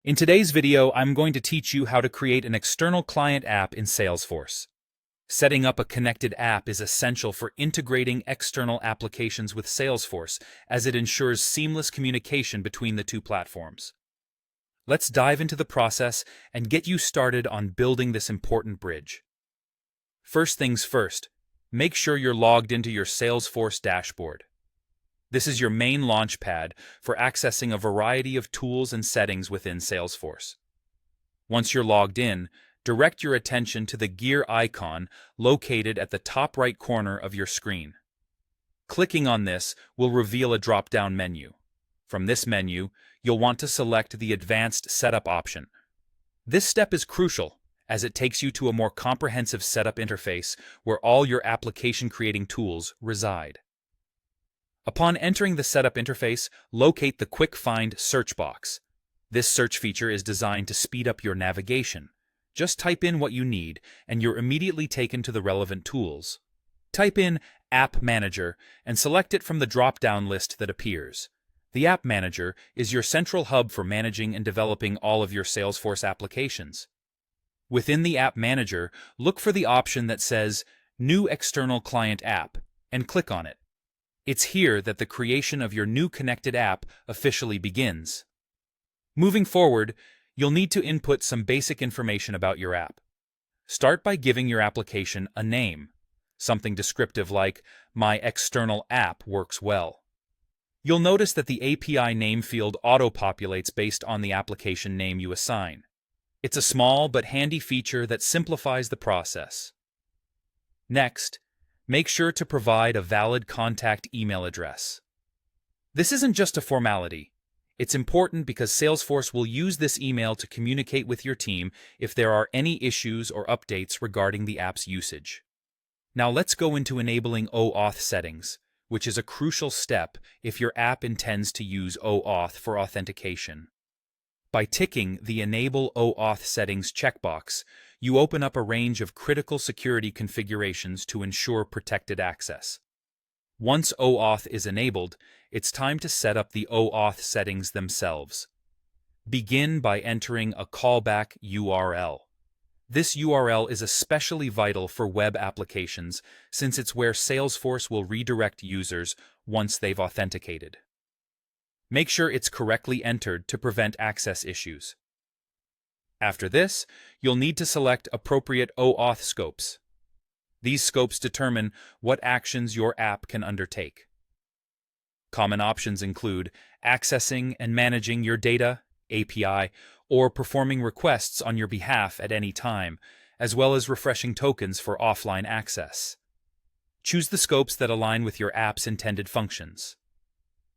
In today's video, I'm going to teach you how to create an external client app in Salesforce. Setting up a connected app is essential for integrating external applications with Salesforce, as it ensures seamless communication between the two platforms. Let's dive into the process and get you started on building this important bridge. First things first, make sure you're logged into your Salesforce dashboard. This is your main launchpad for accessing a variety of tools and settings within Salesforce. Once you're logged in, direct your attention to the gear icon located at the top right corner of your screen. Clicking on this will reveal a drop-down menu. From this menu, you'll want to select the Advanced Setup option. This step is crucial, as it takes you to a more comprehensive setup interface where all your application-creating tools reside. Upon entering the setup interface, locate the Quick Find search box. This search feature is designed to speed up your navigation. Just type in what you need, and you're immediately taken to the relevant tools. Type in App Manager and select it from the drop-down list that appears. The App Manager is your central hub for managing and developing all of your Salesforce applications. Within the App Manager, look for the option that says New External Client App and click on it. It's here that the creation of your new connected app officially begins. Moving forward, you'll need to input some basic information about your app. Start by giving your application a name, something descriptive like, "My external app works well." You'll notice that the API name field auto-populates based on the application name you assign. It's a small but handy feature that simplifies the process. Next, make sure to provide a valid contact email address. This isn't just a formality. It's important because Salesforce will use this email to communicate with your team if there are any issues or updates regarding the app's usage. Now let's go into enabling OAuth settings, which is a crucial step if your app intends to use OAuth for authentication. By ticking the Enable OAuth Settings checkbox, you open up a range of critical security configurations to ensure protected access. Once OAuth is enabled, it's time to set up the OAuth settings themselves. Begin by entering a callback URL. This URL is especially vital for web applications since it's where Salesforce will redirect users once they've authenticated. Make sure it's correctly entered to prevent access issues. After this, you'll need to select appropriate OAuth scopes. These scopes determine what actions your app can undertake. Common options include accessing and managing your data, API, or performing requests on your behalf at any time, as well as refreshing tokens for offline access. Choose the scopes that align with your app's intended functions.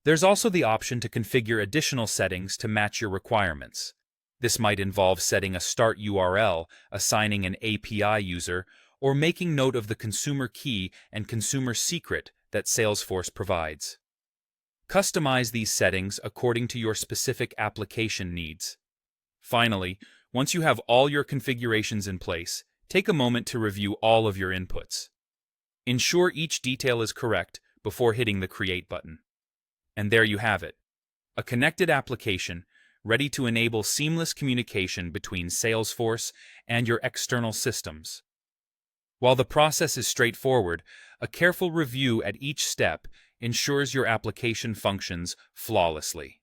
There's also the option to configure additional settings to match your requirements. This might involve setting a start URL, assigning an API user, or making note of the consumer key and consumer secret that Salesforce provides. Customize these settings according to your specific application needs. Finally, once you have all your configurations in place, take a moment to review all of your inputs. Ensure each detail is correct before hitting the Create button. And there you have it, a connected application ready to enable seamless communication between Salesforce and your external systems. While the process is straightforward, a careful review at each step ensures your application functions flawlessly.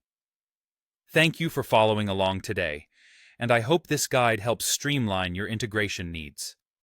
Thank you for following along today, and I hope this guide helps streamline your integration needs.